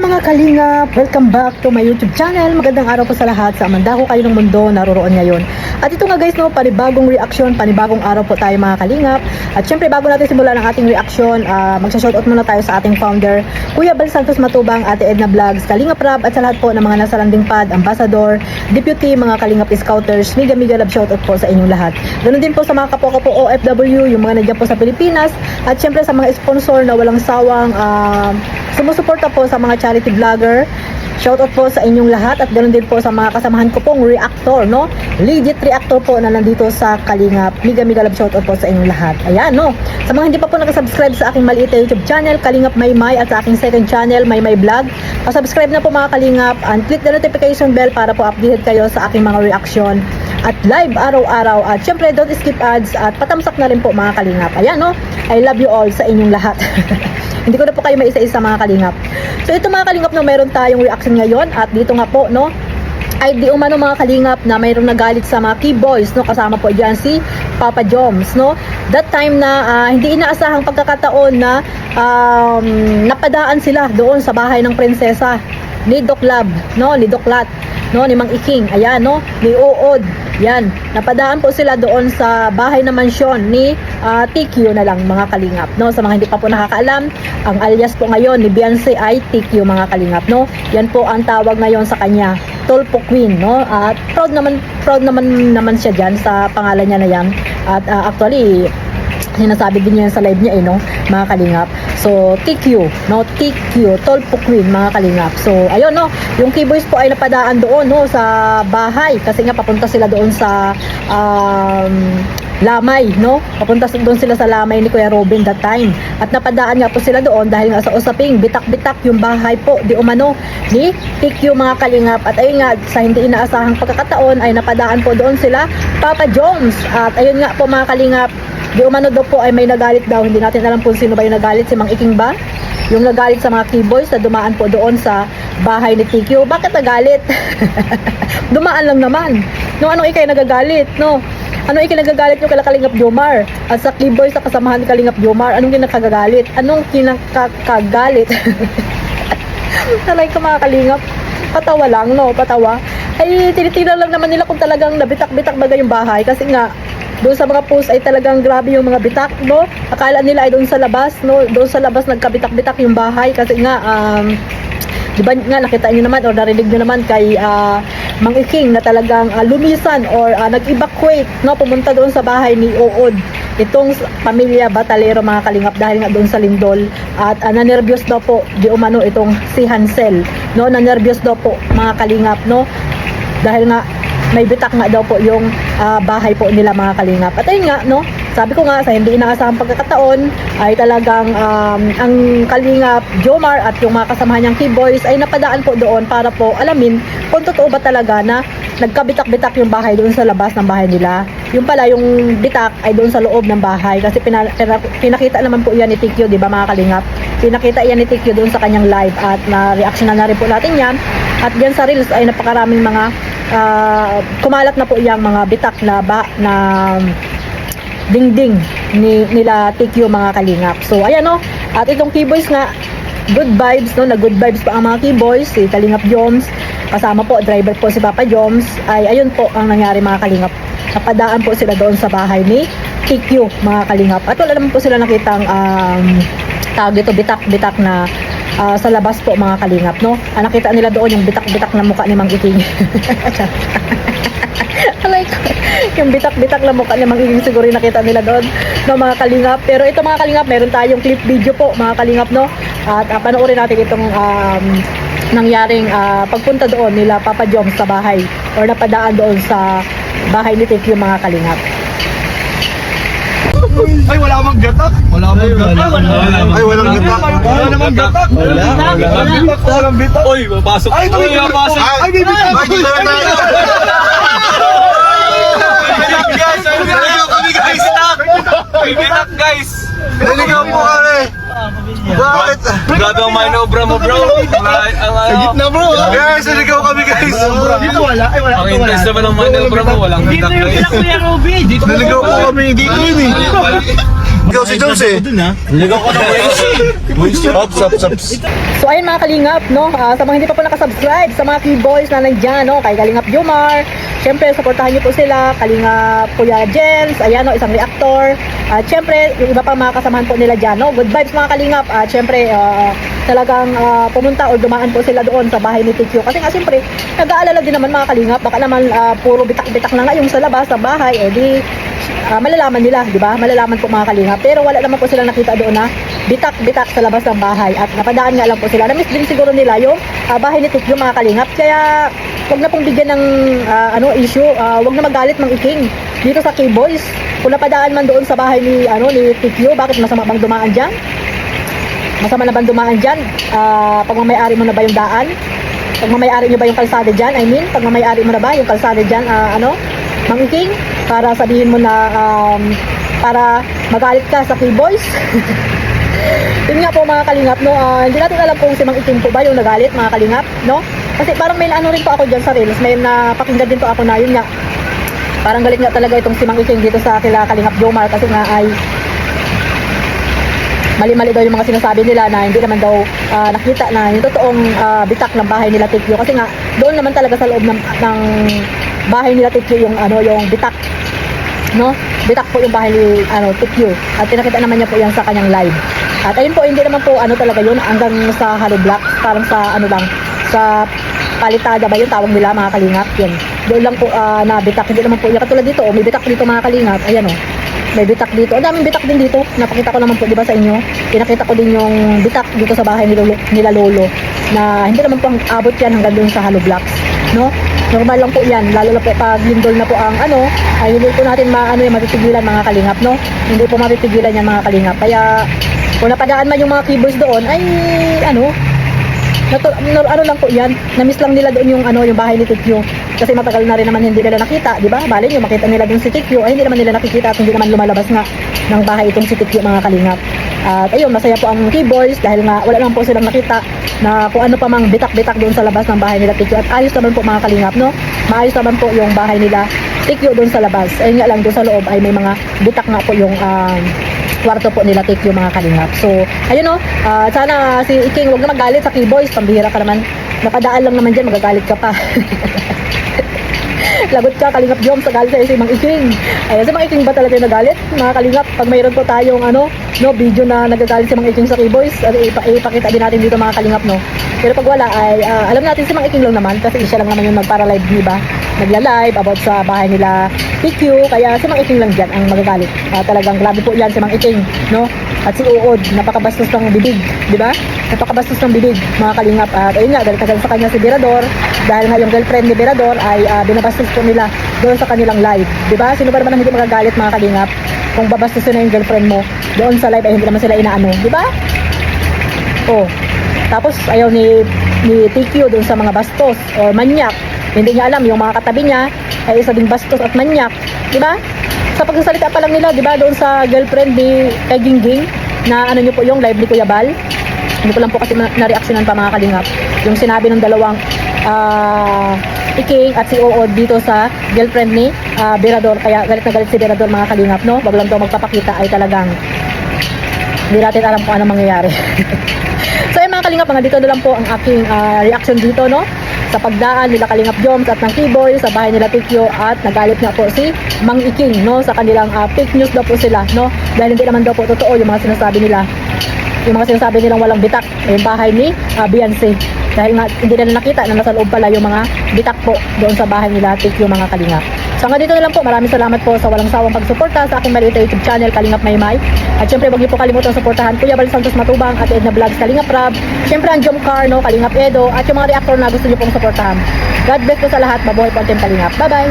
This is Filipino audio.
mga kalingap! Welcome back to my YouTube channel. Magandang araw po sa lahat sa mandako kayo ng mundo naroroon ngayon. At ito nga guys, no, panibagong reaction, panibagong araw po tayo mga kalingap. At syempre bago natin simulan ang ating reaction, magsha-shoutout muna tayo sa ating founder, Kuya Bal Santos Matubang, Ate Edna Vlogs, Kalingap Rab, at sa lahat po ng mga nasa landing pad, ambassador, deputy, mga kalingap scouters, mega love shoutout po sa inyong lahat. Ganun din po sa mga kapwa ko po OFW, yung mga nandiyan po sa Pilipinas, at syempre sa mga sponsor na walang sawang sumusuporta po sa mga charity vlogger. Shoutout po sa inyong lahat at ganoon din po sa mga kasamahan ko pong reactor, no? Legit reactor po na nandito sa Kalingap. Mega love shoutout po sa inyong lahat. Ayan, no? Sa mga hindi pa po nakasubscribe sa aking maliit na YouTube channel, Kalingap Maymay, at sa aking second channel, Maymay Vlog, pasubscribe na po mga Kalingap and click the notification bell para po updated kayo sa aking mga reaction at live araw-araw. At syempre, don't skip ads at patamsak na rin po mga Kalingap. Ayan, no? I love you all sa inyong lahat. Hindi ko na po kayo maisa-isa mga Kalingap. So ito mga Kalingap, no, meron tayong reaction ngayon at dito nga po, no, ay di umano mga Kalingap na mayroong nagalit sa mga key boys, no, kasama po diyan si Papa Joms, no. That time na hindi inaasahang pagkakataon na napadaan sila doon sa bahay ng prinsesa ni Doklab, no, ni Doklat, no, ni Mang Iking, ayan, no, ni Uod. Yan, napadaan po sila doon sa bahay na mansyon ni TQ na lang mga Kalingap, no. Sa mga hindi pa po nakakaalam, ang alias po ngayon ni Beyonce ay TQ mga Kalingap, no. Yan po ang tawag ngayon sa kanya, Tulpo Queen, no. At proud naman siya diyan sa pangalan niya na yan. At actually sinasabi din niya sa live niya no, mga Kalingap. So TQ, no, TQ, Tulpo Queen mga Kalingap. So ayun, no, yung Keyboys po ay napadaan doon, no, sa bahay kasi nga papunta sila doon sa Lamay, no? Papunta doon sila sa Lamay ni Kuya Robin that time. At napadaan nga po sila doon dahil nga sa usaping bitak-bitak yung bahay po di umano ni TQ mga Kalingap. At ayun nga, sa hindi inaasahang pagkakataon ay napadaan po doon sila Papa Joms. At ayun nga po mga Kalingap, di umano daw po ay may nagalit daw. Hindi natin alam kung sino ba yung nagalit, si Mang Iking ba? Yung nagalit sa mga Keyboys na dumaan po doon sa bahay ni TQ. Bakit nagalit? Dumaan lang naman. No, anong ikay nagagalit, no? Anong ikinagagalit yung Kalingap Jomar? At sa Keyboys sa kasamahan ni Kalingap Jomar, anong kinakagalit? Anong kinakagalit? Talay ko mga Kalingap. Patawa lang, no? Patawa. Ay, tinitingnan lang naman nila kung talagang nabitak-bitak bagay yung bahay. Kasi nga, doon sa mga post ay talagang grabe yung mga bitak, no? Akala nila ay doon sa labas, no? Doon sa labas nagkabitak-bitak yung bahay. Kasi nga, di ba nga nakita niyo naman or narinig niyo naman kay Mang Iking na talagang lumisan or nag-evacuate, no, pumunta doon sa bahay ni Uod itong pamilya Batalero mga Kalingap dahil nga doon sa lindol. At nanervyos daw po di umano itong si Hansel, no, nanervyos daw po mga Kalingap, no, dahil nga may bitak nga daw po yung bahay po nila mga Kalingap. At ayun nga, no, sabi ko nga sa hindi inaasahang pagkakataon ay talagang ang Kalingap Jomar at yung mga kasamahan niyang Keyboys ay napadaan po doon para po alamin kung totoo ba talaga na nagkabitak-bitak yung bahay doon sa labas ng bahay nila. Yung pala yung bitak ay doon sa loob ng bahay kasi pinakita naman po yan ni TQ, di ba mga Kalingap? Pinakita yan ni TQ doon sa kanyang live at na-reaction na rin po natin yan. At yan sa Reels ay napakaraming mga kumalat na po yung mga bitak na dingding nila TQ mga Kalingap. So ayan, no, at itong Keyboys nga good vibes, no, na good vibes pa ang mga Keyboys, si Kalingap Joms kasama po driver po si Papa Joms. Ay ayun po ang nangyari mga Kalingap, napadaan po sila doon sa bahay ni TQ mga Kalingap at wala naman po sila nakitang tawag ito bitak-bitak na sa labas po mga Kalingap, no. Nakita nila doon yung bitak-bitak na mukha ni Mang Iking. Like, yung bitak-bitak na mukha ni Mang Iking siguro yung nakita nila doon, no, mga Kalingap. Pero ito mga Kalingap, meron tayong clip video po mga Kalingap, no. At panoorin natin itong nangyaring pagpunta doon nila Papa Joms sa bahay or napadaan doon sa bahay ni TQ mga Kalingap. Ay, wala mang gatak. Wala mang gatak. Ay, walang gatak. Wala namang gatak. Walang bitak. Uy, mapasok. Ay, mapasok. Ay, bibitak. Ay, guys, naligaw kami guys. Bibitak guys. Naligaw po kami. Bakit? Gagawang manobra mo bro. Sa gitna bro. Guys, naligaw kami guys. Dito wala. Ay, wala. Ang interest naman ng manobra mo, walang gatak guys. Dito yung Kuya Robby. Naligaw po kami. Dito yun eh. Ikaw si Jones eh. Niligaw ka ng Wincy. Ups. So ayun mga kalingap, no? Sa mga hindi pa po nakasubscribe, sa mga K-Boys na nandyan, no? Kay Kalingap Jomar, syempre supportahan niyo po sila. Kalingap Kuya Jens, ayan, no? Isang reactor. At syempre, yung iba pa mga kasamahan po nila dyan, no? Good vibes mga kalingap. At syempre, talagang pumunta o dumaan po sila doon sa bahay ni TQ. Kasi nga syempre, nag-aalala din naman mga kalingap. Baka naman puro bitak-bitak na nga yung sa labas, sa bahay. Eh di, malalaman nila, di ba? Malalaman po mga kalingap. Pero wala naman po silang nakita doon na bitak-bitak sa labas ng bahay. At napadaan nga lang po sila. Na-miss din siguro nila yung bahay ni TQ mga kalingap. Kaya, wag na pong bigyan ng issue. Wag na magalit Mang Iking dito sa K-Boys. Kung napadaan man doon sa bahay ni TQ, bakit masama bang dumaan dyan? Masama na bang dumaan dyan? Pagmamayari mo na ba yung daan? Pagmamayari nyo ba yung kalsada dyan? I mean, pagmamayari mo na ba yung kalsada dyan? Mang Iking? Para sabihin mo na, para magalit ka sa K-Boys? Yun nga po mga kalingap, no? Hindi natin alam kung si Mang Iking po ba yung nagalit, mga kalingap, no? Kasi parang may naano rin po ako dyan sa Reels. May napakinggan din po ako na yun nga. Parang galit nga talaga itong si Mang Iking dito sa kila Kalingap Jomar kasi nga ay mali-mali daw yung mga sinasabi nila na hindi naman daw nakita na yung totoong bitak ng bahay nila Tikyo. Kasi nga doon naman talaga sa loob ng bahay nila Tikyo yung yung bitak, no? Bitak po yung bahay ni Tikyo. At pinakita naman niya po yan sa kanyang live. At ayun po, hindi naman po talaga yun hanggang sa hollow block, parang sa lang, sa palitada ba yung tawag nila mga kalingap, yun. Doon lang po na bitak, hindi naman po yung katulad dito, may bitak dito mga kalingap, ayan may bitak dito, ang daming bitak din dito, napakita ko naman po diba sa inyo, pinakita ko din yung bitak dito sa bahay nila lolo, na hindi naman po abot yan hanggang doon sa hollow blocks, no? Normal lang po yan, lalo na po pag lindol na po ang ay hindi po natin mapipigilan mga kalingap, no? Hindi po mapipigilan yan mga kalingap, kaya kung napadaan man yung mga keyboards doon, ay lang po yan, na-miss lang nila doon yung bahay ni Tikyo. Kasi matagal na rin naman hindi nila nakita, di ba? Bali nyo, makita nila doon si Tikyo, ay hindi naman nila nakikita at hindi naman lumalabas nga ng bahay itong si Tikyo mga kalingap. At ayun, masaya po ang K-Boys dahil nga wala naman po silang nakita na kung ano pa mang bitak-bitak doon sa labas ng bahay nila Tikyo. At ayos naman po mga kalingap, no? Maayos naman po yung bahay nila Tikyo doon sa labas. Ayun nga lang, doon sa loob ay may mga bitak nga po yung kwarto po nila Tikyo mga kalingap. So, ayun sana si Iking wag na magalit sa K-Boys, pambihira ka naman. Napadaan lang naman dyan, magagalit ka pa. Lagot ka, Kalingap Jom, sa galit sa'yo si Mang Iking. Ayan, si Mang Iking ba talaga yung nagalit? Mga kalingap, pag mayroon po tayong video na nagagalit si Mang Iking sa K-Boys, ipakita din natin dito mga kalingap, no? Pero pag wala ay, alam natin si Mang Iking lang naman, kasi siya lang naman yung nagpara-live, di ba? Nagla-live about sa bahay nila PQ, kaya si Mang Iking lang dyan ang magagalit. Talagang grabe po yan si Mang Iking, no? At si Uod, napakabastos ng bibig, di ba? Napakabastos ng bibig, mga kalingap. At ayun nga, galit na galit sa kanya si Berador, dahil nga yung girlfriend ni Berador ay binabastos po nila doon sa kanilang live, di ba? Sino ba naman ang hindi magagalit mga kalingap kung babastusin na yung girlfriend mo doon sa live ay hindi naman sila inaano, di ba? Tapos ayaw ni TQ doon sa mga bastos o manyak. Hindi niya alam yung mga katabi niya ay isa ding bastos at manyak, di ba? Sa pagsasalita pa lang nila, di ba, doon sa girlfriend ni kay Gingging na niyo po yung live ni Kuya Bal. Hindi ko lang po kasi na-reaksyonan pa mga kalingap. Yung sinabi ng dalawang Iking at si Uod dito sa girlfriend ni Berador. Kaya galit na galit si Berador mga kalingap, no? Bago lang daw magpapakita ay talagang hindi natin alam kung ano mangyayari. So ayun mga kalingap, dito na lang po ang aking reaction dito, no? Sa pagdaan nila Kalingap Joms at ng K-Boy sa bahay nila Tikyo at nagalit nga po si Mang Iking, no? Sa kanilang fake news daw po sila, no? Dahil hindi naman daw po totoo yung mga sinasabi nila. Yung mga sinasabi nilang walang bitak yung bahay ni Beyonce. Dahil nga hindi nila nakita na nasa loob pala yung mga bitak po doon sa bahay nila Tikyo mga kalingap. So hanggang dito na lang po. Maraming salamat po sa walang sawang pagsuporta sa aking maliit na YouTube channel, Kalingap Maymay. At syempre, huwag niyo po kalimutan suportahan Kuya Bal Santos Matubang at Edna Vlogs, Kalingap Rab. Syempre, ang Jom Carno, Kalingap Edo, at yung mga reactor na gusto niyo pong suportahan. God bless po sa lahat. Mabuhay po ang Team Kalingap. Bye-bye!